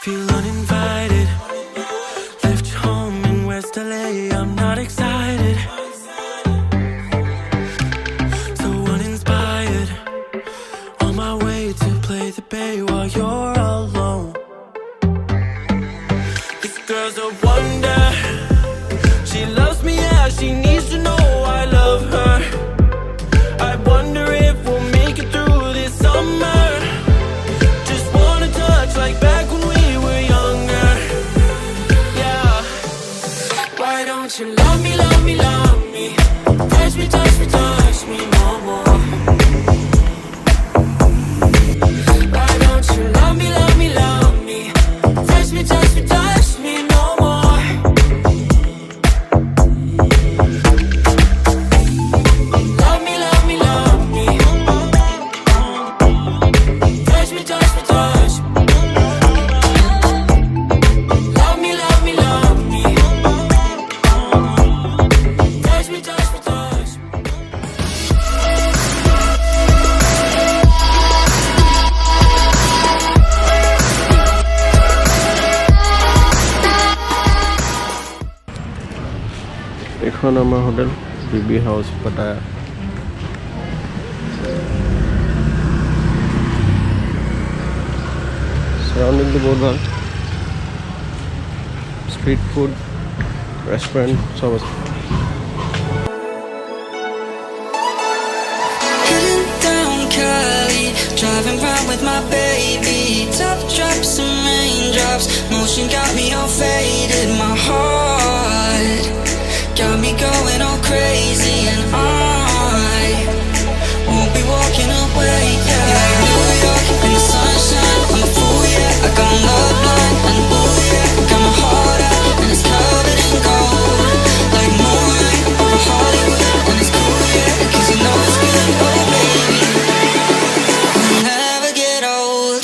feel uninvited. Left your home in West LA, I'm not excited. So uninspired, on my way to play the bay while you're alone. This girl's a wonder. She loves me, yeah, she needs to know I love her. I wonder if we'll make it through this summer. Just wanna touch like back when we were younger. Yeah. Why don't you love me, love me, love me? Touch me, touch me, touch me no more. Why don't you love me, love me, love me? Touch me, touch me, touch me no more. Love me, love me, love me. Touch me, touch me, touch me. Love me, love me, love me. Touch me, touch me, touch me. এখন আমাৰ hotel BB house Pattaya। সাৰাউণ্ডিংটো বহুত ভাল, street food, restaurant চব আছে। Heading down Cali, driving round with my baby. Top drops and raindrops, motion got me all faded. My heart got me going all crazy, and I won't be walking away. Yeah, New York in the sunshine, I'm a fool, yeah. I got love blind, and ooh yeah, got my heart out, and it's covered in gold, like moonlight over Hollywood, and it's cool, yeah, 'cause you know it's good, oh baby, we'll never get old.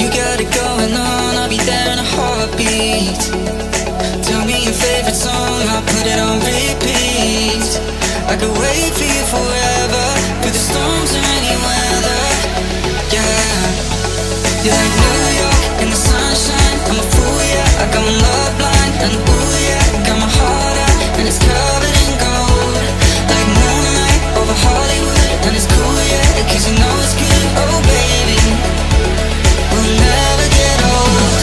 You got it going on, I'll be there in a heartbeat. Tell me your favorite song, I'll put it on repeat. I could wait for you forever, through the storms or any weather. Yeah, you're like New York in the sunshine, I'm a fool, yeah. I got my love blind, and ooh yeah, got my heart out, and it's covered in gold, like moonlight over Hollywood, and it's cool, yeah, 'cause you know it's good, oh baby, we'll never get old.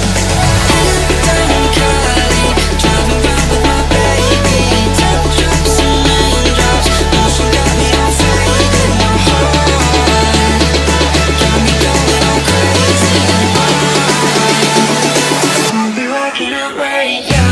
Down Cali, driving round with my baby. Top drops and raindrops, motion got me all faded. My heart got me going all crazy, and I'll be walking away, yeah.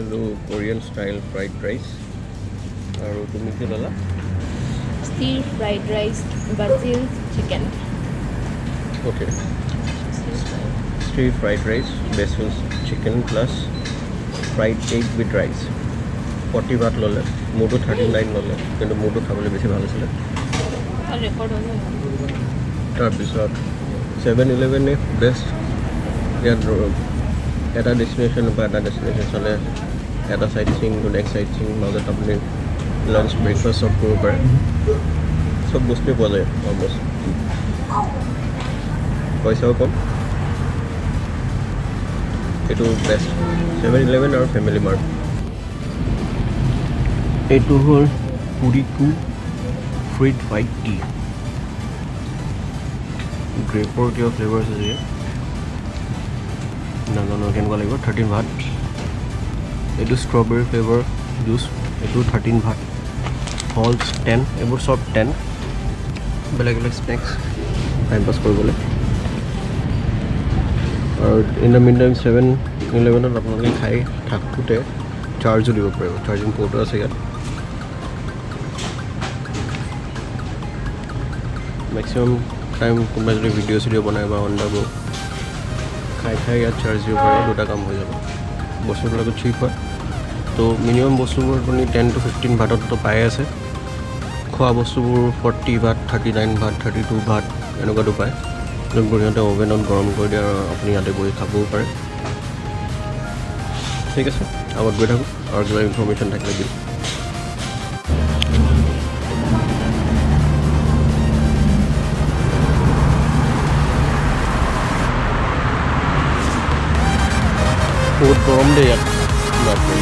ললো Korean style fried rice আৰু তুমি কি ললা Stir fried rice, basil chicken. Okay. Stir fried rice, basil chicken plus fried egg with rice. 40 baht lole. Modu 39 lole. Kintu modu khabole beshi bhalo chile. Record hono. Tar bisot 7-Eleven e best. Eta destination ba eta destination chale eta sightseeing to next sightseeing মাজত আপুনি lunch breakfast সব কৰিব পাৰে সব বস্তু পোৱা যায় almost পইচাও কম এইটো বেষ্ট 7-Eleven আৰু ফেমিলি মাৰ্ট এইটো হ'ল পুৰিকু ফ্ৰুইট হোৱাইট টি গ্ৰেপৰ কিয় ফ্লেভাৰ আছে যে নাজানো কেনেকুৱা লাগিব 13 ভাত এইটো ষ্ট্ৰবেৰী ফ্লেভাৰ জুচ এইটো 13 ভাত হলছ 10 এইবোৰ সব 10 বেলেগ বেলেগ স্নেক্স টাইম পাছ কৰিবলৈ আৰু in the mean time 7-Eleven আপোনালোকে খাই থাকোঁতে চাৰ্জো দিব পাৰিব চাৰ্জিং পৰ্টো আছে ইয়াত মেক্সিমাম টাইম কোনোবাই যদি ভিডিঅ' চিডিঅ' বনাই বা অন দ্য গো খাই খাই ইয়াত চাৰ্জ দিব পাৰে দুটা কাম হৈ যাব বস্তুবিলাকো চিপ হয় তো মিনিমাম বস্তুবোৰ আপুনি 10 to 15 ভাততো পাই আছে খোৱা বস্তুবোৰ 40 ভাত 39 ভাত 32 ভাত এনেকুৱাটো পায় যোনবোৰ সিহঁতে অভেনত গৰম কৰি দিয়ে আৰু আপুনি ইয়াতে বহি খাবও পাৰে ঠিক আছে আগত গৈ থাকোঁ আৰু কিবা ইনফৰ্মেশ্যন থাকিলে দিম বহুত গৰম দেই ইয়াত বাপৰে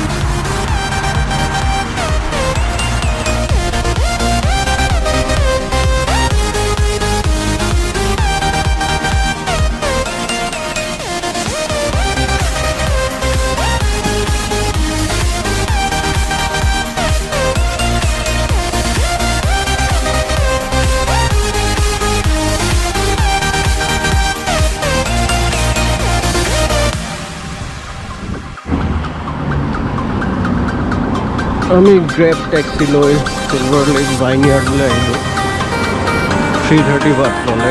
আমি গ্ৰেব টেক্সি লৈ চিলভাৰ লেক ভাইনয়াৰ্ডলৈ আহিলোঁ 330 বাট ল'লে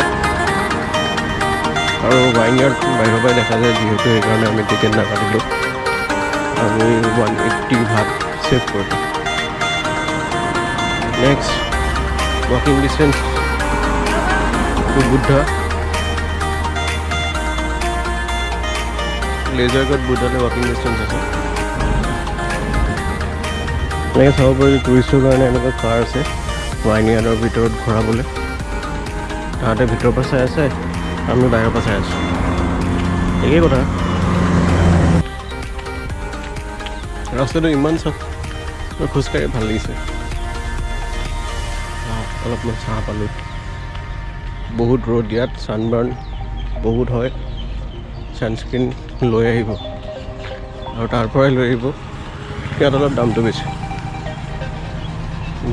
আৰু ভাইনয়াৰ্ড বাহিৰৰ পৰাই দেখা যায় যিহেতু সেইকাৰণে আমি টিকেট নাকাটিলোঁ আমি 180 ভাট ছেভ কৰিলোঁ নেক্সট ৱাকিং ডিষ্টেঞ্চ টু বুদ্ধা লেজাৰ গট বুদ্ধালৈ ৱাকিং ডিষ্টেঞ্চ আছে এনেকৈ চাব পাৰি টুৰিষ্টৰ কাৰণে এনেকুৱা কাৰ আছে ভাইনয়াৰ্ডৰ ভিতৰত ঘূৰাবলৈ তাহাঁতে ভিতৰৰ পৰা চাই আছে আমি বাহিৰৰ পৰা চাই আছোঁ একেই কথা ৰাস্তাটো ইমান চাফ খোজকাঢ়ি ভাল লাগিছে অলপমান চাহ পালোঁ বহুত ৰ'দ ইয়াত ছানবাৰ্ণ বহুত হয় ছানস্ক্ৰীণ লৈ আহিব আৰু তাৰ পৰাই লৈ আহিব ইয়াত অলপ দামটো বেছি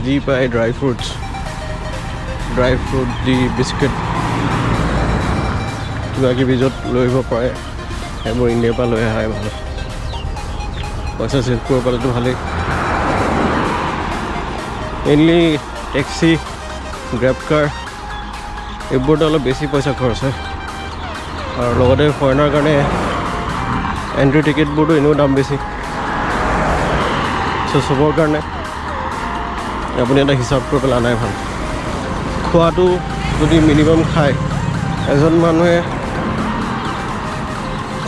যি পায় ড্ৰাই ফ্ৰুট দি বিস্কুট কিবা কিবি য'ত লৈ আহিব পাৰে সেইবোৰ ইণ্ডিয়াৰ পৰা লৈ অহাই ভাল পইচা ছেভ কৰিব পালেতো ভালেই মেইনলি টেক্সি গ্ৰেব কাৰ এইবোৰতো অলপ বেছি পইচা খৰচ হয় আৰু লগতে ফৰেনাৰ কাৰণে এণ্ট্ৰি টিকেটবোৰতো এনেও দাম বেছি চ' চবৰ কাৰণে আপুনি এটা হিচাপ কৰি পেলাই আনাই ভাল খোৱাটো যদি মিনিমাম খায় এজন মানুহে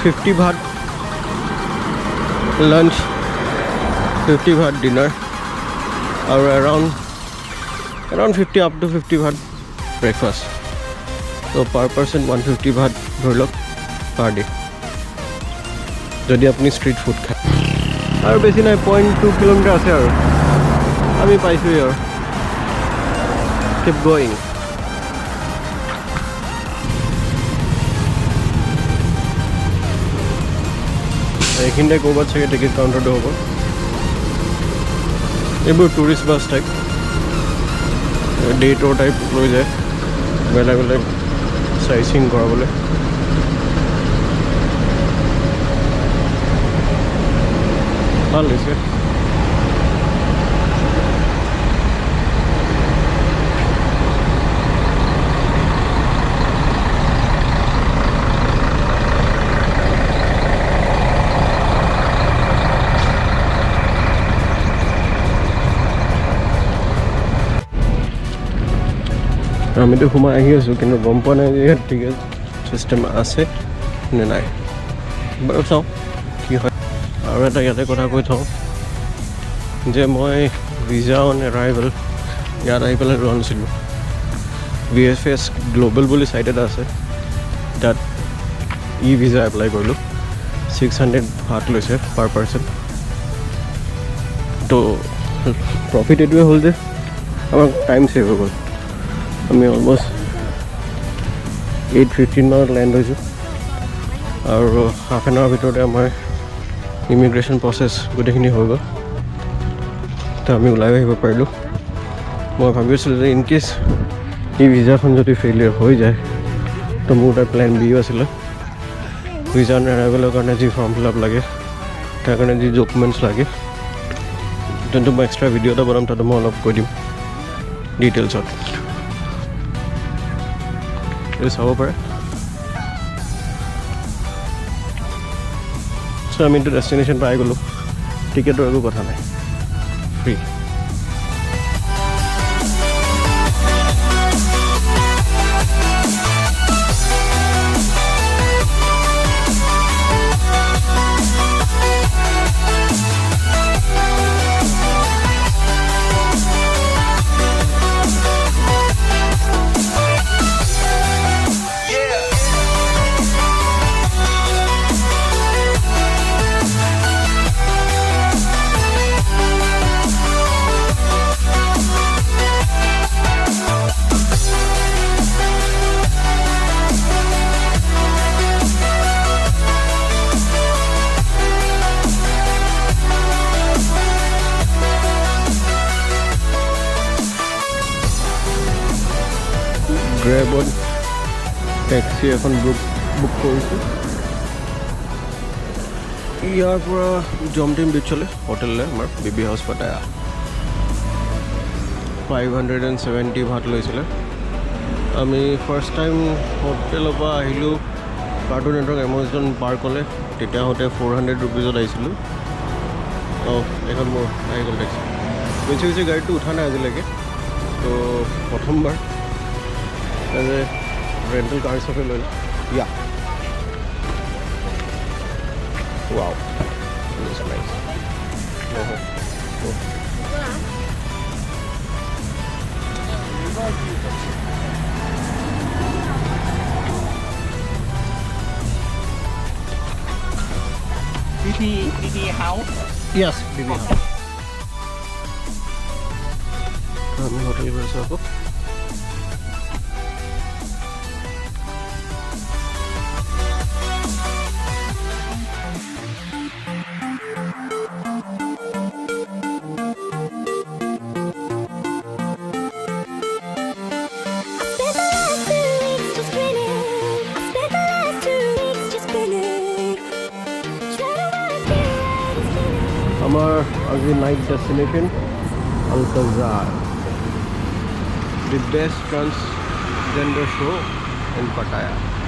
50 ভাত লাঞ্চ 50 ভাত ডিনাৰ আৰু এৰাউণ্ড 50 আপ টু 50 ভাত ব্ৰেকফাষ্ট ত' পাৰ পাৰ্চন 150 ভাত ধৰি লওক পাৰ ডে যদি আপুনি ষ্ট্ৰীট ফুড খায় আৰু বেছি নাই 0.2 কিলোমিটাৰ আছে আৰু আমি পাইছোঁ আৰু কিপ গোয়িং এইখিনিতে ক'ৰবাত চাগে টিকেট কাউণ্টাৰটো হ'ব এইবোৰ tourist bus type day tour type লৈ যায় বেলেগ বেলেগ চাইচিং কৰাবলৈ ভাল হৈছে আমিতো সোমাই আহি আছোঁ কিন্তু গম পোৱা নাই যে ইয়াত টিকেট চিষ্টেম আছে নে নাই বাৰু চাওঁ কি হয় আৰু এটা ইয়াতে কথা কৈ থওঁ যে মই ভিজা অন এৰাইভেল ইয়াত আহি পেলাই লোৱা নাছিলোঁ VFS গ্ল'বেল বুলি চাইট এটা আছে তাত ভিজা এপ্লাই কৰিলোঁ 600 বাট লৈছে পাৰ পাৰ্চন তো প্ৰফিট এইটোৱে হ'ল যে আমাৰ টাইম ছেভ হৈ গ'ল আমি অলমষ্ট 8:15 মানত লেণ্ড হৈছোঁ আৰু হাফ এন আৱাৰ ভিতৰতে আমাৰ ইমিগ্ৰেশ্যন প্ৰচেছ গোটেইখিনি হৈ গ'ল তো আমি ওলাই আহিব পাৰিলোঁ মই ভাবি আছিলোঁ যে ইন কেছ ভিজাখন যদি ফেইলিয়াৰ হৈ যায় তো মোৰ তাৰ প্লেন বিও আছিলে ভিজা এৰাইভেলৰ কাৰণে যি ফৰ্ম ফিল আপ লাগে তাৰ কাৰণে যি ডকুমেণ্টছ লাগে যোনটো মই এক্সট্ৰা ভিডিঅ' এটা বনাম তাতো মই অলপ কৈ দিম ডিটেইলছত এইটো চাব পাৰে চ' আমি এইটো ডেষ্টিনেশ্যন পাই গ'লোঁ টিকেটৰ একো কথা নাই ফ্ৰী গ্ৰেবত টেক্সি এখন বুক কৰিছোঁ ইয়াৰ পৰা জমটিম বিচলৈ হোটেললৈ আমাৰ BB হাউচ পাটায়া 570 ভাট লৈছিলে আমি ফাৰ্ষ্ট টাইম হোটেলৰ পৰা আহিলোঁ কাৰ্টুন নেটৱৰ্ক এমাজন পাৰ্কলৈ তেতিয়া হওঁতে 400 ৰুপিজত আহিছিলোঁ অঁ এখন মোৰ আহি গ'ল টেক্সি বেছি গাড়ীটো উঠা নাই আজিলৈকে তো প্ৰথমবাৰ এজ এ ৰেণ্টেল কাৰ হিচাপে লৈ yeah wow it's nice BB house? Yes, BB house. আমি হোটেল গৈ আছোঁ আকৌ our night destination Alcazar, the best transgender show in Pattaya.